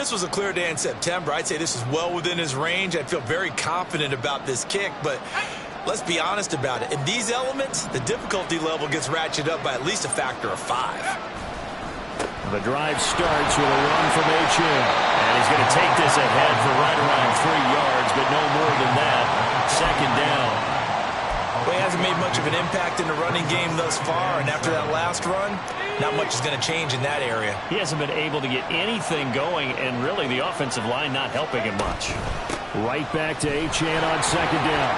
this was a clear day in September, I'd say this is well within his range. I'd feel very confident about this kick, but let's be honest about it. In these elements, the difficulty level gets ratcheted up by at least a factor of 5. The drive starts with a run from Achane. And he's going to take this ahead for right around 3 yards, but no more than that. Second down. Well, he hasn't made much of an impact in the running game thus far, and after that last run, not much is going to change in that area. He hasn't been able to get anything going, and really the offensive line not helping him much. Right back to Achane on second down.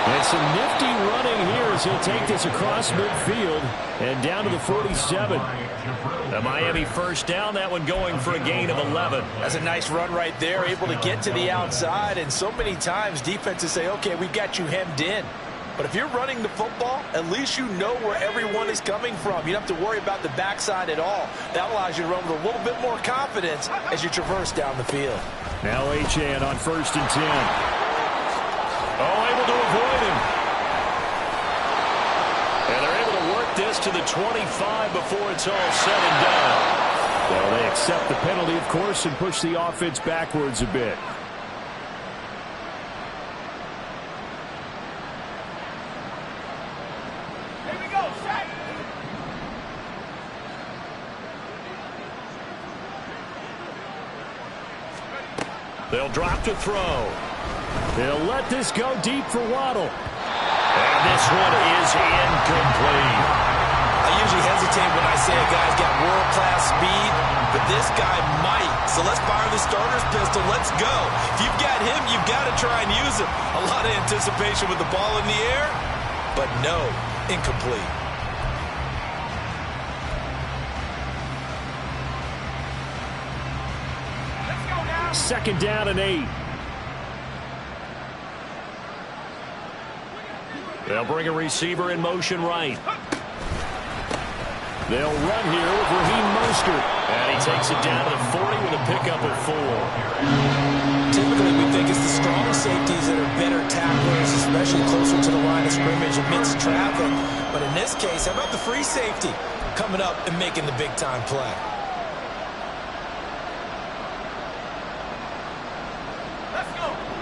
And some nifty running here as he'll take this across midfield and down to the 47. The Miami first down, that one going for a gain of 11. That's a nice run right there, able to get to the outside, and so many times defenses say, okay, we've got you hemmed in. But if you're running the football, at least you know where everyone is coming from. You don't have to worry about the backside at all. That allows you to run with a little bit more confidence as you traverse down the field. Now Achane on 1st and 10. Oh, able to avoid him. And they're able to work this to the 25 before it's all said and done. Well, they accept the penalty, of course, and push the offense backwards a bit. Here we go, set. They'll drop to throw. They'll let this go deep for Waddle. And this one is incomplete. I usually hesitate when I say a guy's got world-class speed, but this guy might. So let's fire the starter's pistol. Let's go. If you've got him, you've got to try and use him. A lot of anticipation with the ball in the air, but no, incomplete. Let's go now. Second down and 8. They'll bring a receiver in motion right. They'll run here with Raheem Mostert. And he takes it down to the 40 with a pickup of 4. Typically, we think it's the strong safeties that are better tacklers, especially closer to the line of scrimmage amidst traffic. But in this case, how about the free safety coming up and making the big-time play?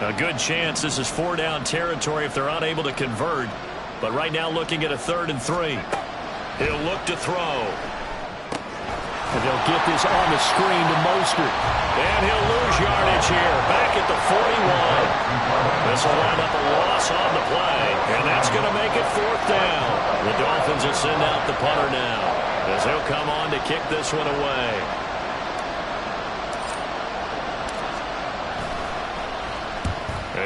A good chance this is 4-down territory if they're unable to convert. But right now looking at a 3rd and 3. He'll look to throw. And they'll get this on the screen to Mostert. And he'll lose yardage here. Back at the 41. This will wind up a loss on the play. And that's going to make it 4th down. The Dolphins will send out the punter now, as he'll come on to kick this one away.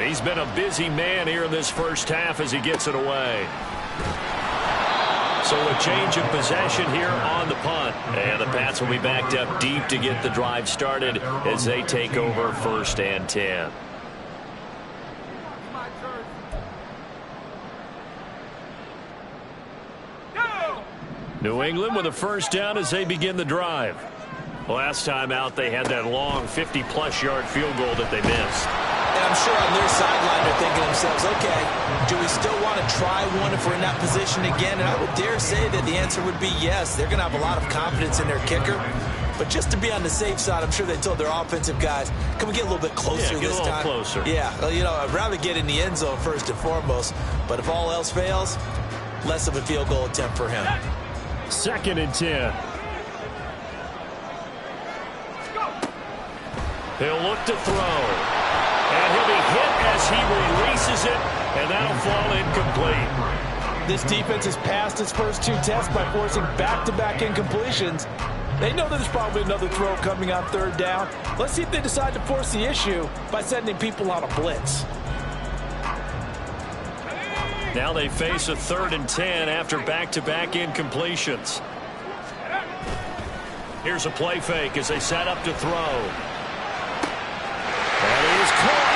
He's been a busy man here in this first half as he gets it away. So a change of possession here on the punt. And the Pats will be backed up deep to get the drive started as they take over 1st and 10. New England with a first down as they begin the drive. Last time out, they had that long 50-plus yard field goal that they missed. And I'm sure on their sideline they're thinking to themselves, okay, do we still want to try one if we're in that position again? And I would dare say that the answer would be yes. They're going to have a lot of confidence in their kicker. But just to be on the safe side, I'm sure they told their offensive guys, can we get a little bit closer this time? Closer. Yeah, well, you know, I'd rather get in the end zone first and foremost. But if all else fails, less of a field goal attempt for him. 2nd and 10. He'll look to throw. And he'll be hit as he releases it, and that'll fall incomplete. This defense has passed its first 2 tests by forcing back-to-back incompletions. They know there's probably another throw coming on 3rd down. Let's see if they decide to force the issue by sending people on a blitz. Now they face a 3rd and 10 after back-to-back incompletions. Here's a play fake as they set up to throw. And he is caught.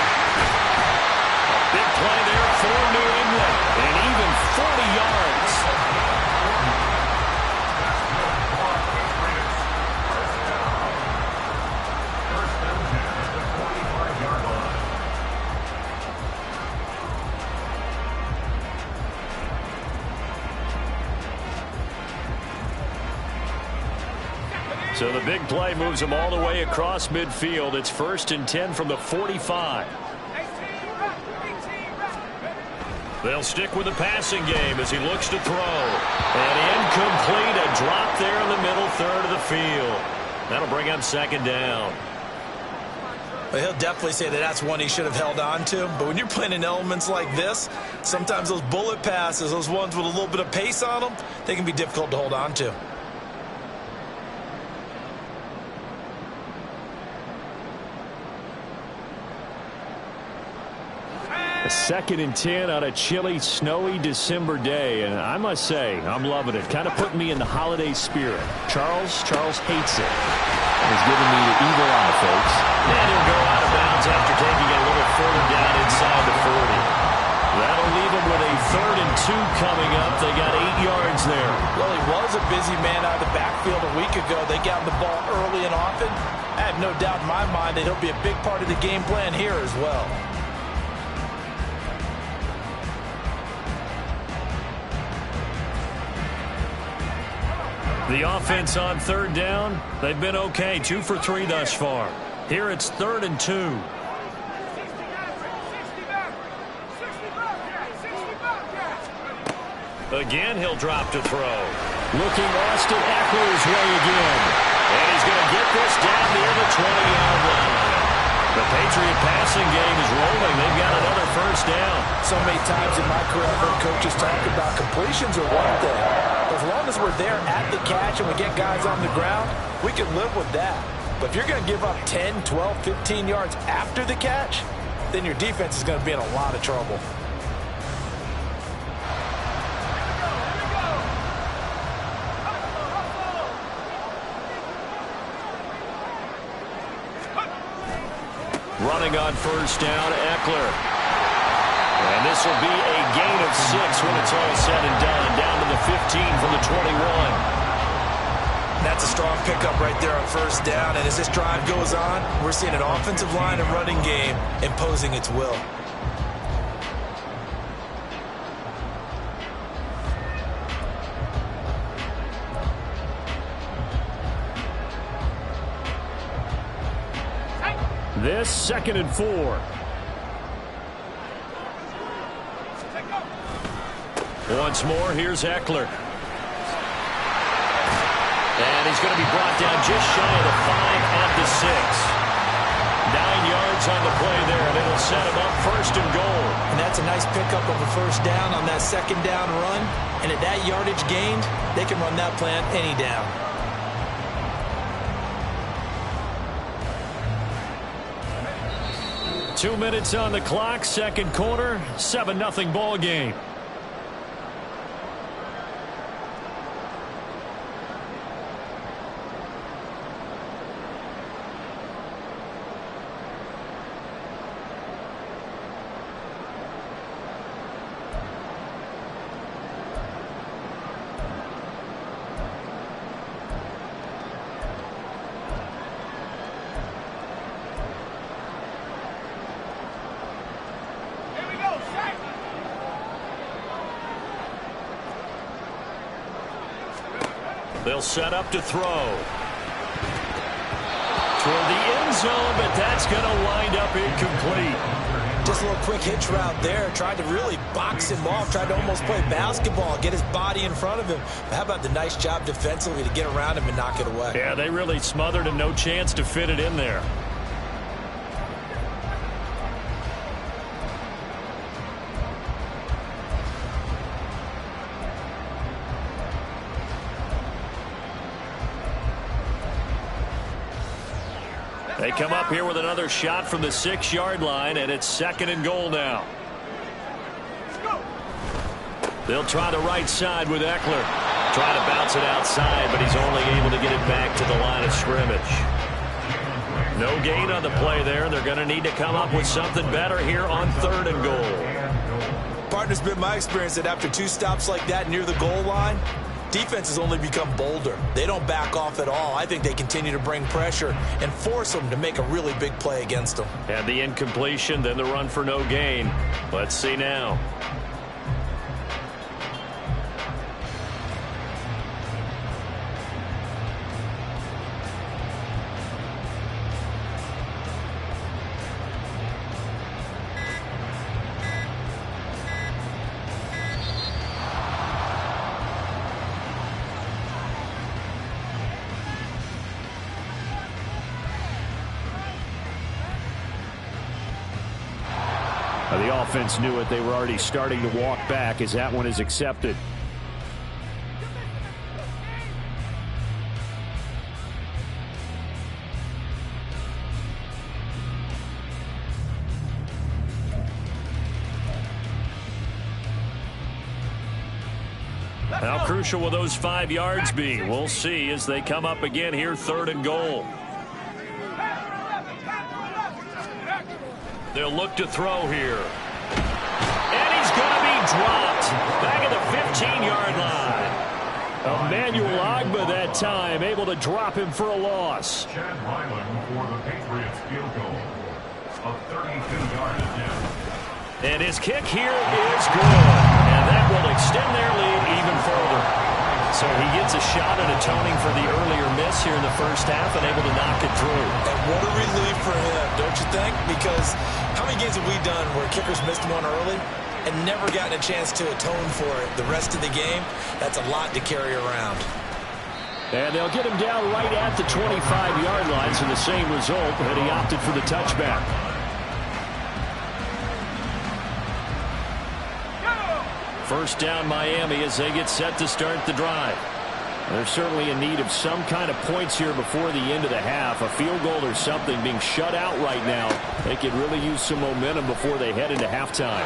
A big play there for New England. And even 40 yards. So the big play moves them all the way across midfield. It's 1st and 10 from the 45. They'll stick with the passing game as he looks to throw. And incomplete, a drop there in the middle third of the field. That'll bring up 2nd down. Well, he'll definitely say that that's one he should have held on to. But when you're playing in elements like this, sometimes those bullet passes, those ones with a little bit of pace on them, they can be difficult to hold on to. A 2nd and 10 on a chilly, snowy December day. And I must say, I'm loving it. Kind of putting me in the holiday spirit. Charles hates it. He's giving me the evil eye, folks. And he'll go out of bounds after taking it a little further down inside the 40. That'll leave him with a 3rd and 2 coming up. They got 8 yards there. Well, he was a busy man out of the backfield a week ago. They got the ball early and often. I have no doubt in my mind that he'll be a big part of the game plan here as well. The offense on 3rd down, they've been okay. 2 for 3 thus far. Here it's 3rd and 2. Again, he'll drop to throw. Looking Austin Eckler's way again. And he's going to get this down near the 20-yard line. The Patriot passing game is rolling. They've got another 1st down. So many times in my career, I've heard coaches talk about completions are one thing. As long as we're there at the catch and we get guys on the ground, we can live with that. But if you're going to give up 10, 12, 15 yards after the catch, then your defense is going to be in a lot of trouble. Running on 1st down, Eckler. And this will be a gain of 6 when it's all said and done. Down to the 15 from the 21. That's a strong pickup right there on 1st down. And as this drive goes on, we're seeing an offensive line and running game imposing its will. This 2nd and 4. Once more, here's Eckler. And he's going to be brought down just shy of the 5 at the 6. 9 yards on the play there, and it'll set him up 1st and goal. And that's a nice pickup of a 1st down on that 2nd down run. And at that yardage gained, they can run that plan any down. Two minutes on the clock, 2nd quarter, 7-0 ball game. They'll set up to throw. Toward the end zone, but that's going to wind up incomplete. Just a little quick hitch route there. Tried to really box him off. Tried to almost play basketball, get his body in front of him. But how about the nice job defensively to get around him and knock it away? Yeah, they really smothered him. No chance to fit it in there. They come up here with another shot from the 6-yard line, and it's 2nd and goal now. They'll try the right side with Eckler. Trying to bounce it outside, but he's only able to get it back to the line of scrimmage. No gain on the play there. They're going to need to come up with something better here on 3rd and goal. Partner's been my experience that after 2 stops like that near the goal line, defenses only become bolder. They don't back off at all. I think they continue to bring pressure and force them to make a really big play against them. And the incompletion, then the run for no gain. Let's see now. The offense knew it. They were already starting to walk back as that one is accepted. How crucial will those 5 yards be? We'll see as they come up again here, 3rd and goal. They'll look to throw here. And he's going to be dropped back at the 15-yard line. Emmanuel Ogbah that time, able to drop him for a loss. Chad Ryland for the Patriots field goal of 32-yard attempt. And his kick here is good. And that will extend their lead even further. So he gets a shot at atoning for the earlier miss here in the first half and able to knock it through. And what a relief for him, don't you think? Because how many games have we done where kickers missed one early and never gotten a chance to atone for it the rest of the game? That's a lot to carry around. And they'll get him down right at the 25-yard line, so the same result, and he opted for the touchback. First down Miami as they get set to start the drive. They're certainly in need of some kind of points here before the end of the half. A field goal or something, being shut out right now. They could really use some momentum before they head into halftime.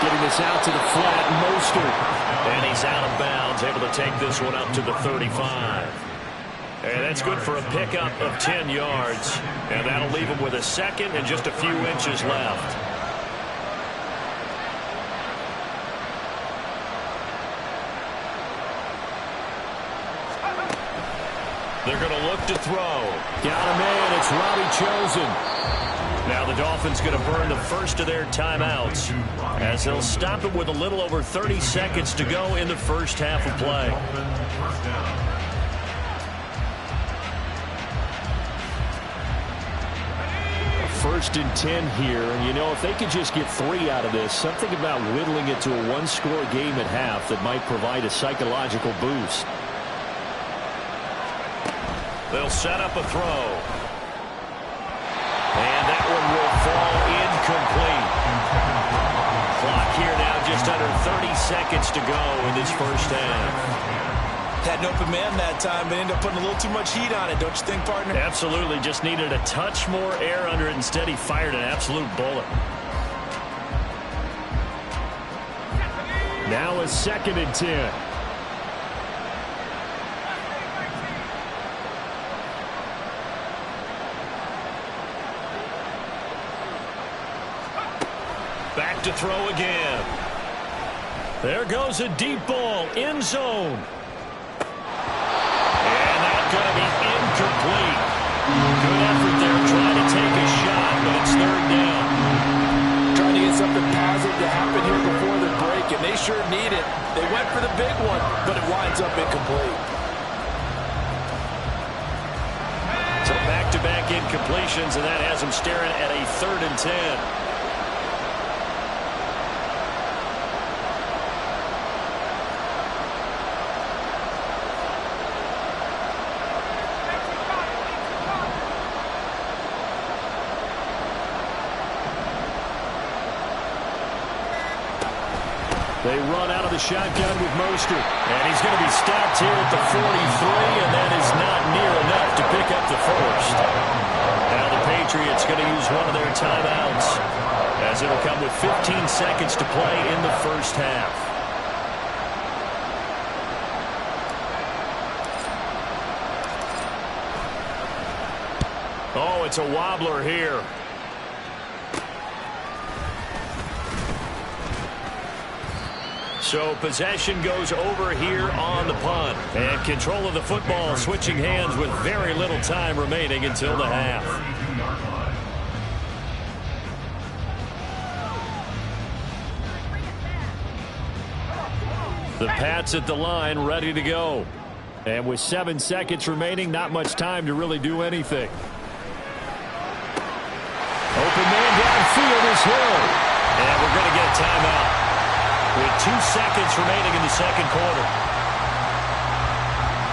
Getting this out to the flat, Mostert. And he's out of bounds, able to take this one up to the 35. And that's good for a pickup of 10 yards. And that'll leave him with a second and just a few inches left. They're going to look to throw. Got a man. It's Robbie Chosen. Now the Dolphins going to burn the first of their timeouts as they'll stop it with a little over 30 seconds to go in the first half of play. First and 10 here, and you know, if they could just get 3 out of this, something about whittling it to a one-score game at half that might provide a psychological boost. They'll set up a throw. And that one will fall incomplete. Clock here now just under 30 seconds to go in this first half. Had an open man that time, but ended up putting a little too much heat on it, don't you think, partner? Absolutely. Just needed a touch more air under it. Instead, he fired an absolute bullet. Now a 2nd and 10. Back to throw again. There goes a deep ball, end zone. And that's going to be incomplete. Good effort there trying to take a shot, but it's 3rd down. Trying to get something positive to happen here before the break, and they sure need it. They went for the big one, but it winds up incomplete. So back-to-back incompletions, and that has them staring at a 3rd and 10. They run out of the shotgun with Mostert. And he's going to be stopped here at the 43, and that is not near enough to pick up the first. Now the Patriots going to use one of their timeouts, as it'll come with 15 seconds to play in the first half. Oh, it's a wobbler here. So possession goes over here on the punt. And control of the football switching hands with very little time remaining until the half. The Pats at the line ready to go. And with 7 seconds remaining, not much time to really do anything. Open man downfield is Hill. And we're going to get a timeout with 2 seconds remaining in the second quarter.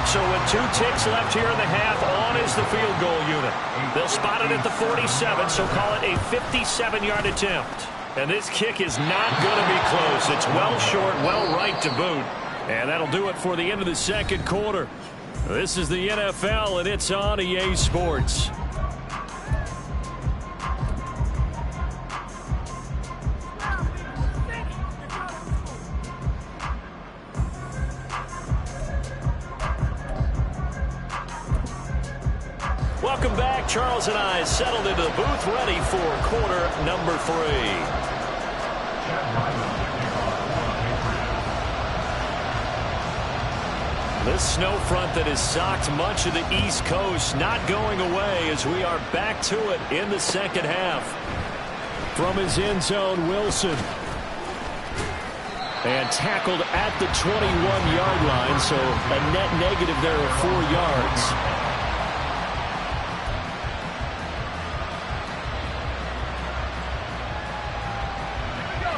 So with 2 ticks left here in the half, on is the field goal unit. They'll spot it at the 47, so call it a 57-yard attempt. And this kick is not going to be close. It's well short, well right to boot. And that'll do it for the end of the second quarter. This is the NFL, and it's on EA Sports. Welcome back. Charles and I settled into the booth, ready for quarter number 3. This snow front that has socked much of the East Coast not going away as we are back to it in the second half. From his end zone, Wilson. And tackled at the 21-yard line, so a net negative there of 4 yards.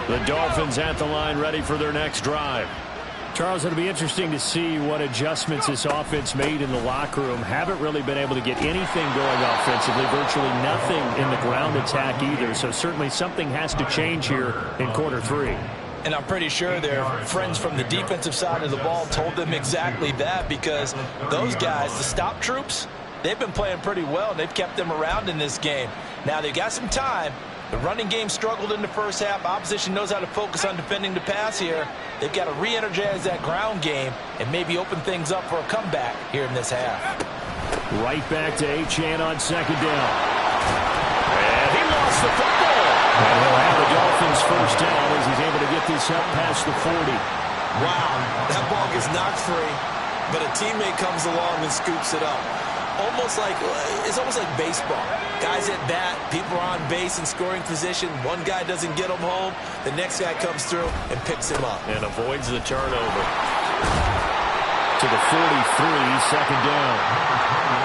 The Dolphins at the line, ready for their next drive. Charles, it'll be interesting to see what adjustments this offense made in the locker room. Haven't really been able to get anything going offensively, virtually nothing in the ground attack either. So certainly something has to change here in quarter 3. And I'm pretty sure their friends from the defensive side of the ball told them exactly that, because those guys, the stop troops, they've been playing pretty well, and they've kept them around in this game. Now, they've got some time. The running game struggled in the first half. Opposition knows how to focus on defending the pass here. They've got to re-energize that ground game and maybe open things up for a comeback here in this half. Right back to Achane on second down. And he lost the football. And he'll have the Dolphins first down as he's able to get this up past the 40. Wow, that ball gets knocked free, but a teammate comes along and scoops it up. It's almost like baseball. Guys at bat, people are on base in scoring position. One guy doesn't get him home. The next guy comes through and picks him up. And avoids the turnover. To the 43, second down.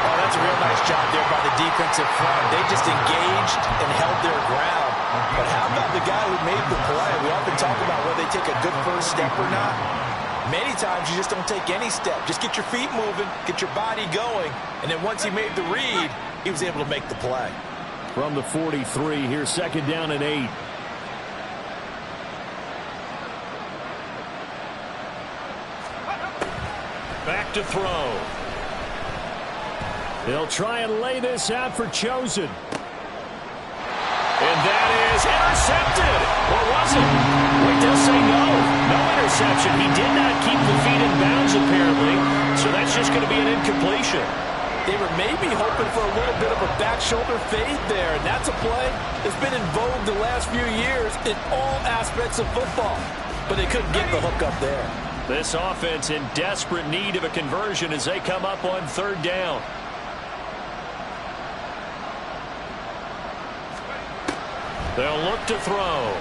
Oh, that's a real nice job there by the defensive front. They just engaged and held their ground. But how about the guy who made the play? We often talk about whether they take a good first step or not. Many times you just don't take any step. Just get your feet moving, get your body going, and then once he made the read, he was able to make the play. From the 43, here's second down and 8. Back to throw. They'll try and lay this out for Chosen. And that is intercepted. Or was it? Wait, they'll say no. No interception. He did not keep the feet in bounds, apparently. So that's just going to be an incompletion. They were maybe hoping for a little bit of a back shoulder fade there. And that's a play that's been in vogue the last few years in all aspects of football. But they couldn't get the hook up there. This offense in desperate need of a conversion as they come up on third down. They'll look to throw.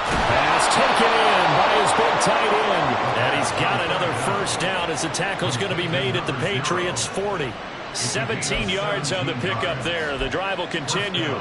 Pass taken in by his big tight end. And he's got another first down as the tackle's going to be made at the Patriots' 40. 17 yards on the pickup there. The drive will continue.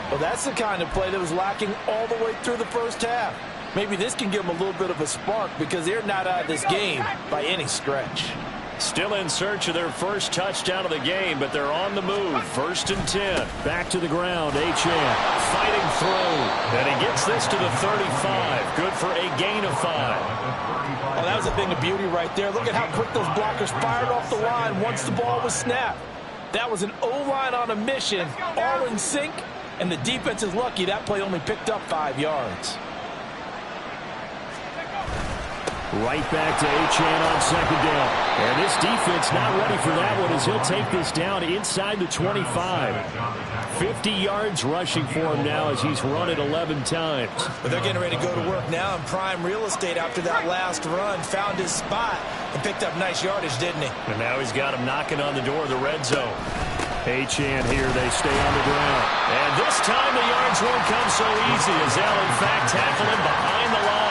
Well, that's the kind of play that was lacking all the way through the first half. Maybe this can give them a little bit of a spark because they're not out of this game by any stretch. Still in search of their first touchdown of the game, but they're on the move. First and 10. Back to the ground. Achane fighting through. And he gets this to the 35. Good for a gain of 5. Oh, that was a thing of beauty right there. Look at how quick those blockers fired off the line once the ball was snapped. That was an O-line on a mission, all in sync, and the defense is lucky that play only picked up 5 yards. Right back to Achane on second down. And this defense not ready for that one as he'll take this down inside the 25. 50 yards rushing for him now as he's run it 11 times. But they're getting ready to go to work now in prime real estate after that last run. Found his spot and picked up nice yardage, didn't he? And now he's got him knocking on the door of the red zone. Achane here, they stay on the ground. And this time the yards won't come so easy as they'll in fact tackle him behind the line.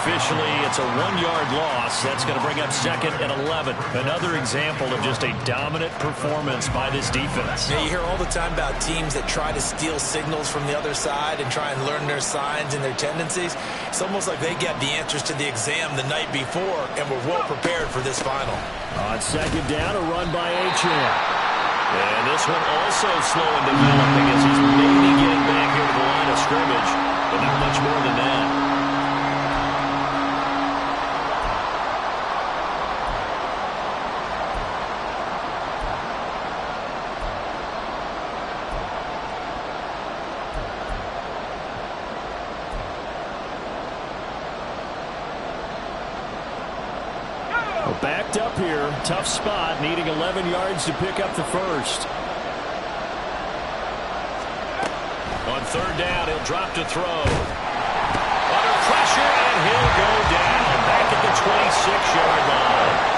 Officially, it's a 1-yard loss. That's going to bring up second and 11. Another example of just a dominant performance by this defense. Yeah, you hear all the time about teams that try to steal signals from the other side and try and learn their signs and their tendencies. It's almost like they get the answers to the exam the night before and were well prepared for this final. On second down, a run by Achane. And this one also slow in developing as he's maybe getting back here to scrimmage, but not much more than that. Backed up here. Tough spot. Needing 11 yards to pick up the first. On third down, he'll drop to throw. Under pressure, and he'll go down. Back at the 26-yard line.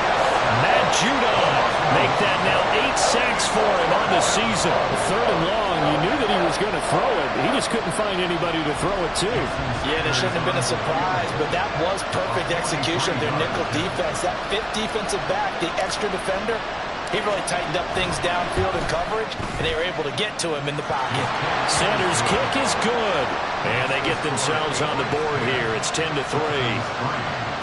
Matt Judon make that now 8 sacks for him on the season. Third and long. You knew that he was going to throw it. He just couldn't find anybody to throw it to. Yeah, there shouldn't have been a surprise, but that was perfect execution of their nickel defense. That fifth defensive back, the extra defender, he really tightened up things downfield in coverage, and they were able to get to him in the pocket. Sanders' kick is good. And they get themselves on the board here. It's 10-3.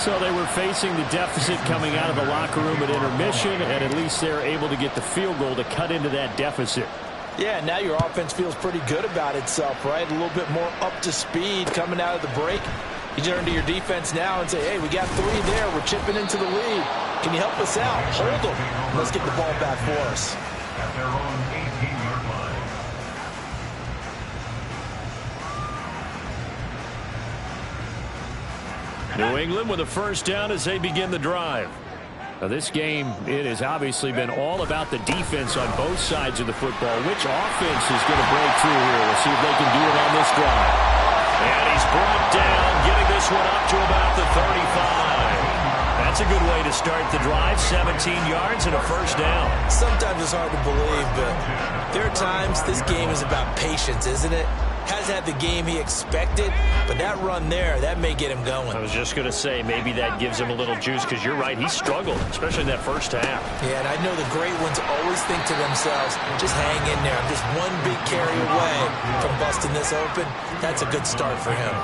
So they were facing the deficit coming out of the locker room at intermission, and at least they're able to get the field goal to cut into that deficit. Yeah, now your offense feels pretty good about itself, right? A little bit more up to speed coming out of the break. You turn to your defense now and say, hey, we got 3 there. We're chipping into the lead. Can you help us out? Hold them. Let's get the ball back for us. At their own 18-yard line. New England with a first down as they begin the drive. Now this game, it has obviously been all about the defense on both sides of the football. Which offense is going to break through here? We'll see if they can do it on this drive. And he's brought down, getting this one up to about the 35. That's a good way to start the drive. 17 yards and a first down. Sometimes it's hard to believe, but there are times this game is about patience, isn't it? Hasn't had the game he expected, but that run there, that may get him going. I was just going to say, maybe that gives him a little juice, because you're right, he struggled, especially in that first half. Yeah, and I know the great ones always think to themselves, just hang in there. I'm just one big carry away from busting this open. That's a good start for him.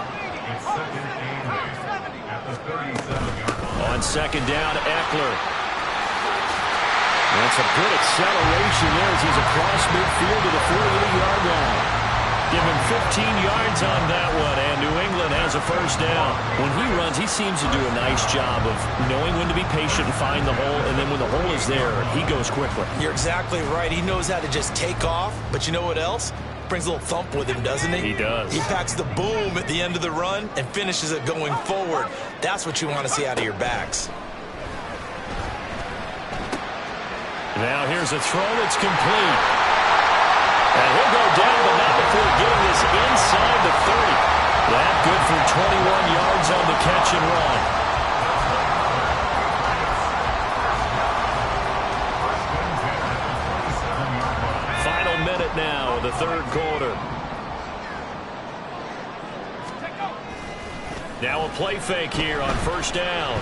It's second and 8 at the 37-yard line. On second down, Eckler. That's a good acceleration there as he's across midfield to the 48-yard line. Give him 15 yards on that one, and New England has a first down. When he runs, he seems to do a nice job of knowing when to be patient and find the hole, and then when the hole is there, he goes quickly. You're exactly right. He knows how to just take off, but you know what else? Brings a little thump with him, doesn't he? He does. He packs the boom at the end of the run and finishes it going forward. That's what you want to see out of your backs. Now here's a throw that's complete. And he'll go down, but not before getting this inside the 30. That good for 21 yards on the catch and run. Final minute now of the third quarter. Now a play fake here on first down.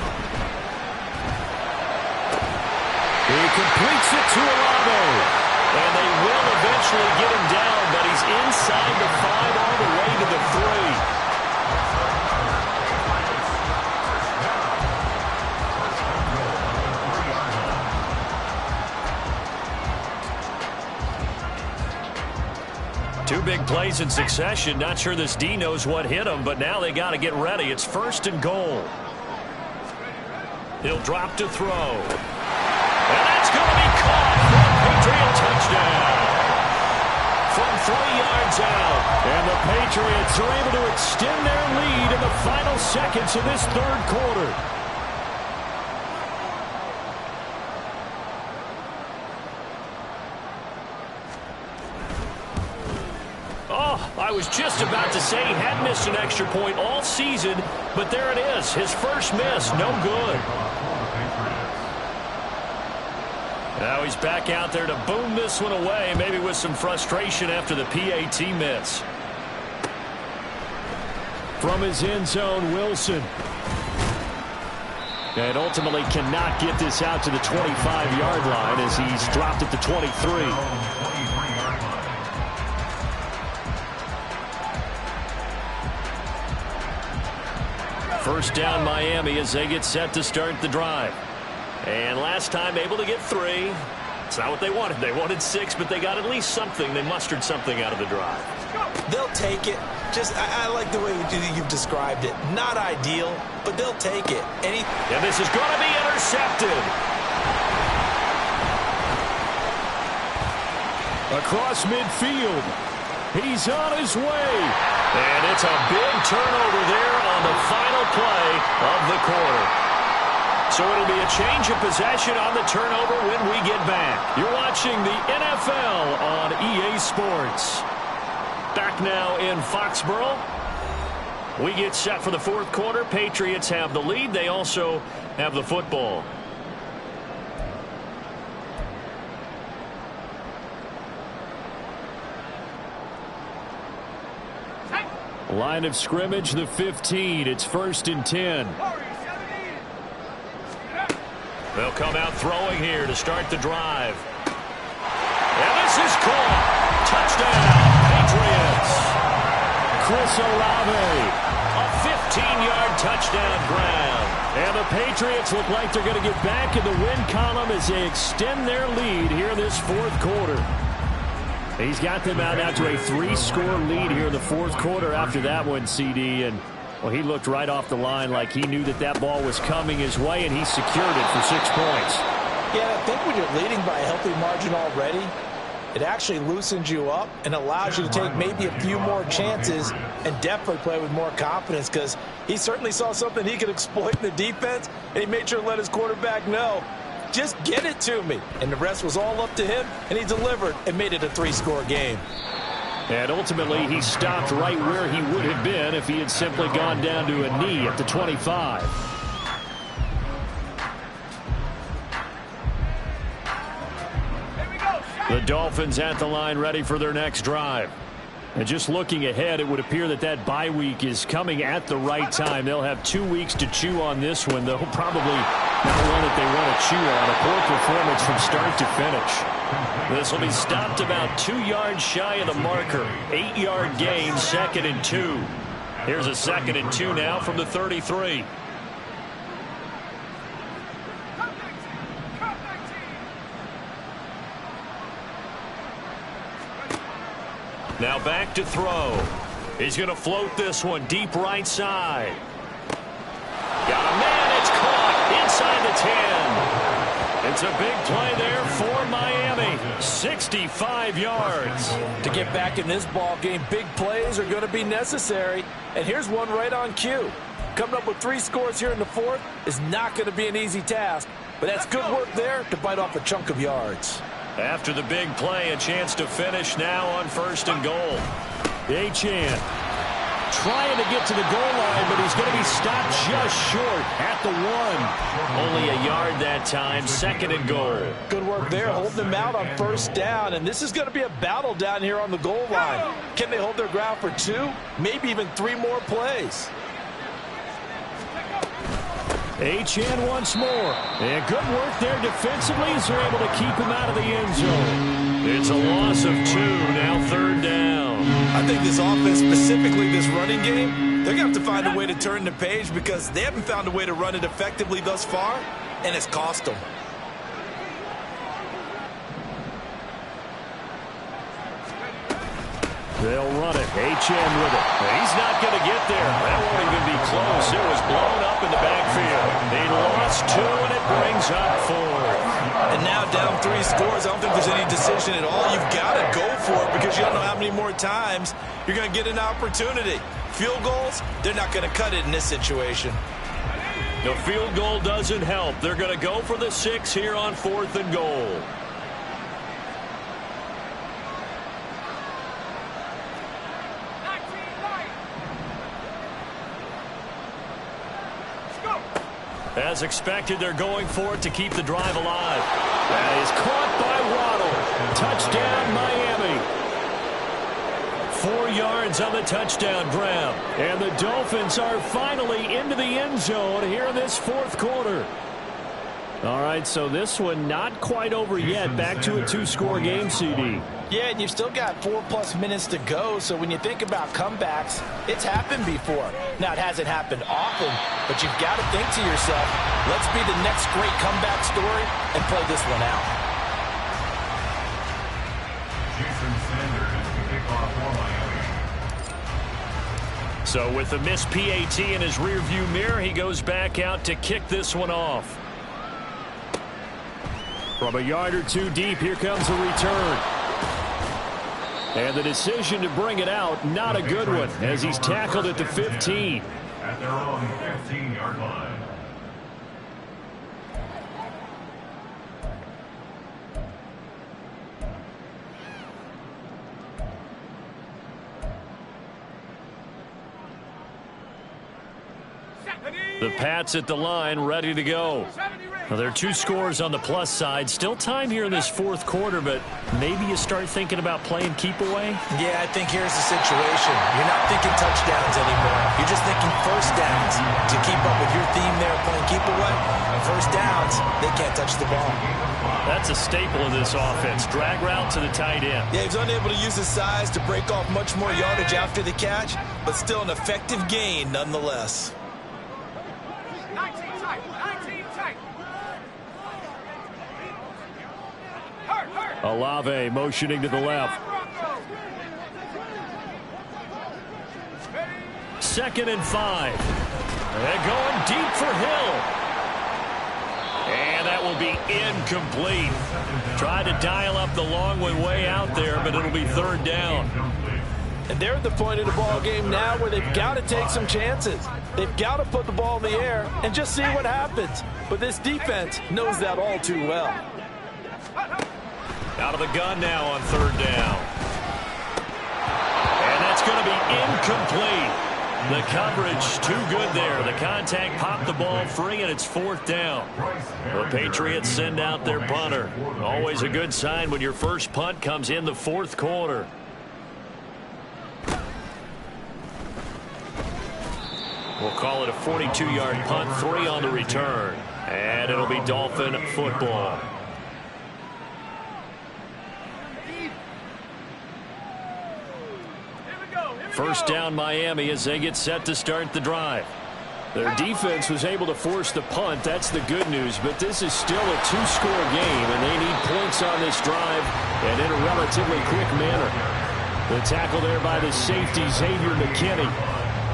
He completes it to Olave. And they will eventually get him down, but he's inside the 5 all the way to the 3. 2 big plays in succession. Not sure this D knows what hit him, but now they got to get ready. It's first and goal. He'll drop to throw. And that's going to be caught for a Patriot touchdown. From 3 yards out. And the Patriots are able to extend their lead in the final seconds of this third quarter. Oh, I was just about to say he had missed an extra point all season, but there it is. His first miss, no good. Now he's back out there to boom this one away, maybe with some frustration after the PAT miss. From his end zone, Wilson. And ultimately cannot get this out to the 25-yard line as he's dropped at the 23. First down Miami as they get set to start the drive. And last time able to get 3. It's not what they wanted. They wanted 6, but they got at least something. They mustered something out of the drive. They'll take it. I like the way you've described it. Not ideal, but they'll take it. And this is going to be intercepted. Across midfield. He's on his way. And it's a big turnover there on the final play of the quarter. So it'll be a change of possession on the turnover when we get back. You're watching the NFL on EA Sports. Back now in Foxborough. We get set for the fourth quarter. Patriots have the lead. They also have the football. Line of scrimmage, the 15. It's 1st and 10. They'll come out throwing here to start the drive. And this is caught. Touchdown, Patriots. Chris Olave. A 15-yard touchdown grab. And the Patriots look like they're going to get back in the win column as they extend their lead here in this fourth quarter. He's got them out now to a 3-score lead here in the fourth quarter after that one, CD. And, well, he looked right off the line like he knew that ball was coming his way, and he secured it for 6 points. Yeah, I think when you're leading by a healthy margin already, it actually loosens you up and allows you to take maybe a few more chances and definitely play with more confidence, because he certainly saw something he could exploit in the defense, and he made sure to let his quarterback know, just get it to me. And the rest was all up to him, and he delivered and made it a 3-score game. And ultimately, he stopped right where he would have been if he had simply gone down to a knee at the 25. The Dolphins at the line ready for their next drive. And just looking ahead, it would appear that bye week is coming at the right time. They'll have 2 weeks to chew on this one, though probably not one that they want to chew on. A poor performance from start to finish. This will be stopped about 2 yards shy of the marker. 8-yard gain, 2nd and 2. Here's a 2nd and 2 now from the 33. Now back to throw. He's going to float this one deep right side. Got a man. It's caught inside the 10. It's a big play there for Miami. 65 yards. To get back in this ball game, big plays are going to be necessary. And here's one right on cue. Coming up with 3 scores here in the fourth is not going to be an easy task. But that's good work there to bite off a chunk of yards. After the big play, a chance to finish now on 1st and goal. Achane trying to get to the goal line, but he's going to be stopped just short at the 1. Only a yard that time, 2nd and goal. Good work there, holding them out on 1st down, and this is going to be a battle down here on the goal line. Can they hold their ground for 2, maybe even 3 more plays? Achane once more. And good work there defensively as they're able to keep him out of the end zone. It's a loss of 2, now 3rd down. I think this offense, specifically this running game, they're going to have to find a way to turn the page because they haven't found a way to run it effectively thus far, and it's cost them. They'll run it. Achane with it. He's not going to get there. That won't even be close. It was blown up in the backfield. They lost 2, and it brings up 4. And now down 3 scores. I don't think there's any decision at all. You've got to go for it because you don't know how many more times you're going to get an opportunity. Field goals, they're not going to cut it in this situation. The field goal doesn't help. They're going to go for the 6 here on 4th and goal. As expected, they're going for it to keep the drive alive. That is caught by Waddle. Touchdown, Miami. 4 yards on the touchdown grab. And the Dolphins are finally into the end zone here in this fourth quarter. All right, so this one not quite over yet. Back to a 2-score game, CD. Yeah, and you've still got 4+ minutes to go, so when you think about comebacks, it's happened before. Now, it hasn't happened often, but you've got to think to yourself, let's be the next great comeback story and play this one out. Sanders to kick off for Miami. So with the missed PAT in his rearview mirror, he goes back out to kick this one off. From a yard or two deep, here comes a return. And the decision to bring it out, not a good one, as he's tackled at the 15. At their own 15-yard line. The Pats at the line, ready to go. Well, there are two scores on the plus side. Still time here in this fourth quarter, but maybe you start thinking about playing keep away? Yeah, I think here's the situation. You're not thinking touchdowns anymore. You're just thinking first downs to keep up with your theme there, playing keep away. And first downs, they can't touch the ball. That's a staple of this offense. Drag route to the tight end. Yeah, he's unable to use his size to break off much more yardage after the catch, but still an effective gain nonetheless. 19 tight. 19 tight. Hurt. Olave motioning to the left. 2nd and 5. They're going deep for Hill. And that will be incomplete. Tried to dial up the long one way out there, but it'll be 3rd down. And they're at the point of the ball game now where they've got to take some chances. They've got to put the ball in the air and just see what happens. But this defense knows that all too well. Out of the gun now on 3rd down. And that's going to be incomplete. The coverage too good there. The contact popped the ball free, and it's 4th down. The Patriots send out their punter. Always a good sign when your first punt comes in the 4th quarter. We'll call it a 42-yard punt, 3 on the return. And it'll be Dolphin football. First down Miami as they get set to start the drive. Their defense was able to force the punt. That's the good news. But this is still a 2-score game, and they need points on this drive and in a relatively quick manner. The tackle there by the safety, Xavier McKinney.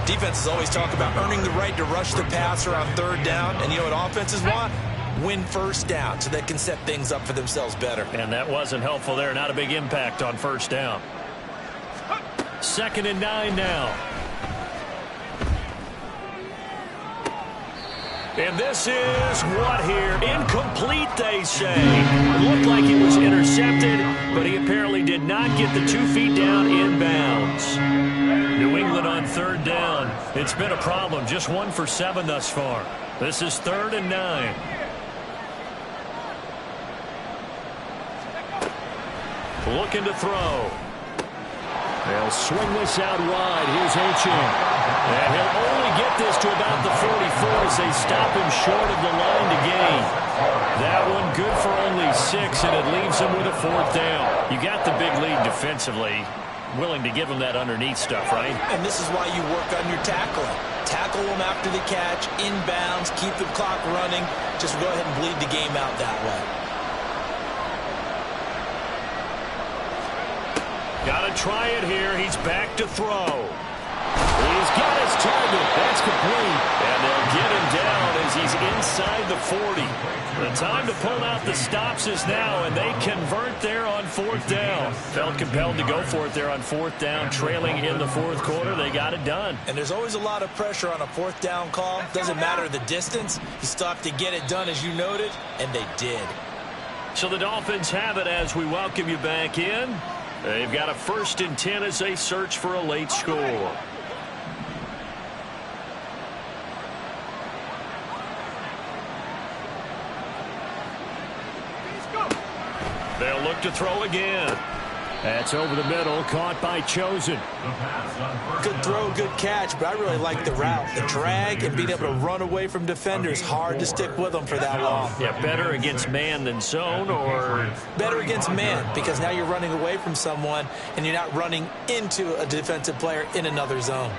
Defenses always talk about earning the right to rush the passer on 3rd down. And you know what offenses want? Win first down so they can set things up for themselves better. And that wasn't helpful there. Not a big impact on 1st down. 2nd and 9 now. And this is what here? Incomplete, they say. It looked like it was intercepted, but he apparently did not get the 2 feet down inbounds. New England on 3rd down. It's been a problem. Just 1 for 7 thus far. This is 3rd and 9. Looking to throw. They'll swing this out wide. Here's Achane. And he'll only get this to about the 44 as they stop him short of the line to gain. That one good for only 6, and it leaves him with a 4th down. You got the big lead defensively. Willing to give him that underneath stuff, right? And this is why you work on your tackling. Tackle them after the catch, inbounds, keep the clock running. Just go ahead and bleed the game out that way. Got to try it here. He's back to throw. He's got his target. That's complete. And they'll get him down as he's inside the 40. The time to pull out the stops is now, and they convert there on 4th down. Felt compelled to go for it there on 4th down, trailing in the 4th quarter. They got it done. And there's always a lot of pressure on a 4th down call. Doesn't matter the distance. You still have to get it done, as you noted, and they did. So the Dolphins have it as we welcome you back in. They've got a 1st and 10 as they search for a late score. They'll look to throw again. That's over the middle, caught by Chosen. Good throw, good catch, but I really like the route. The drag and being able to run away from defenders, hard to stick with them for that long. Yeah, better against man than zone, or? Better against man, because now you're running away from someone and you're not running into a defensive player in another zone.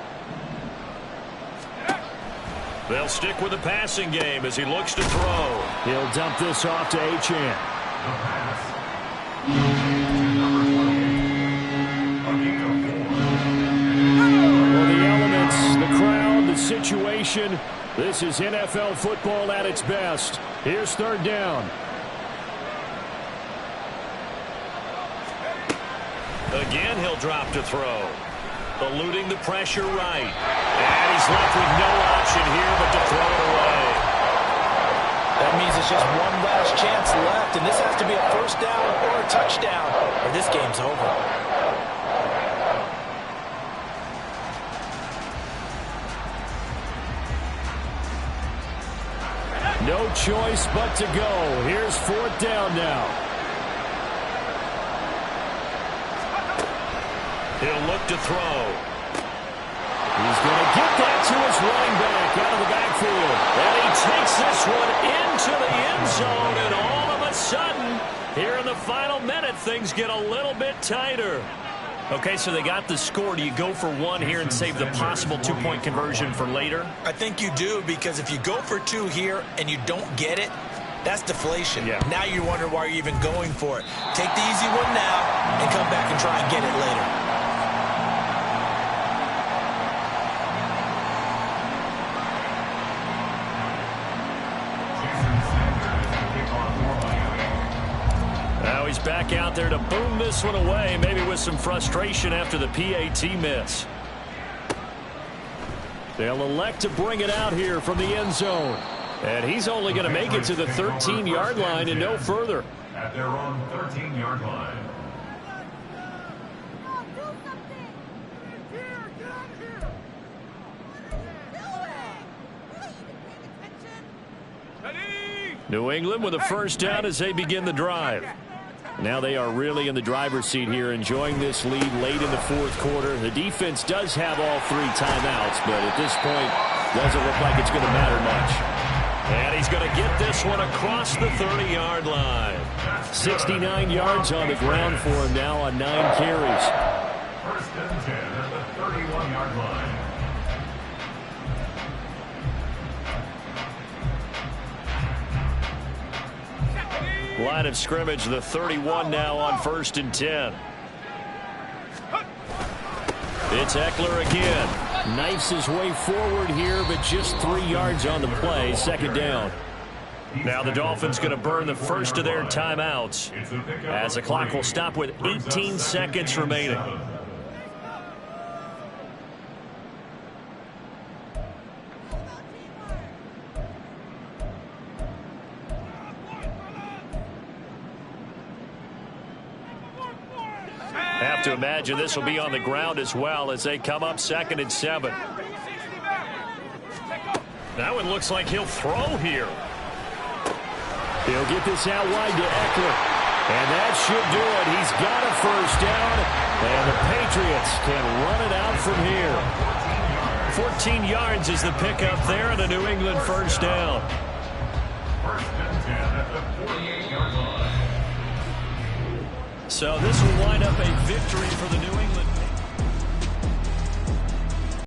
They'll stick with the passing game as he looks to throw. He'll dump this off to Achane. This is NFL football at its best. Here's third down. Again, he'll drop to throw. Eluding the pressure right. And he's left with no option here but to throw it away. That means it's just one last chance left, and this has to be a first down or a touchdown, or this game's over. No choice but to go. Here's fourth down now. He'll look to throw. He's going to get that to his running back out of the backfield. And he takes this one into the end zone, and all of a sudden, here in the final minute, things get a little bit tighter. Okay, so they got the score. Do you go for one here and save the possible two-point conversion for later? I think you do, because if you go for two here and you don't get it, that's deflation. Yeah. Now you wonder why you're even going for it. Take the easy one now and come back and try and get it later. Now he's back out there to boom this one away, maybe with some frustration after the PAT miss. They'll elect to bring it out here from the end zone. And he's only going to make it to the 13-yard line and no further. At their own 13-yard line. New England with a first down as they begin the drive. Now they are really in the driver's seat here, enjoying this lead late in the fourth quarter. The defense does have all three timeouts, but at this point, doesn't look like it's going to matter much. And he's going to get this one across the 30-yard line. 69 yards on the ground for him now on 9 carries. First and 10 at the 31-yard line. Line of scrimmage, the 31 now on first and 10. It's Eckler again. Knifes his way forward here, but just 3 yards on the play. Second down. Now the Dolphins going to burn the first of their timeouts as the clock will stop with 18 seconds remaining. Have to imagine this will be on the ground as well as they come up 2nd and 7. Now it looks like he'll throw here. He'll get this out wide to Eckler. And that should do it. He's got a first down. And the Patriots can run it out from here. 14 yards is the pickup there and a New England first down. First and 10 at the 48-yard line. So this will wind up a victory for the New England.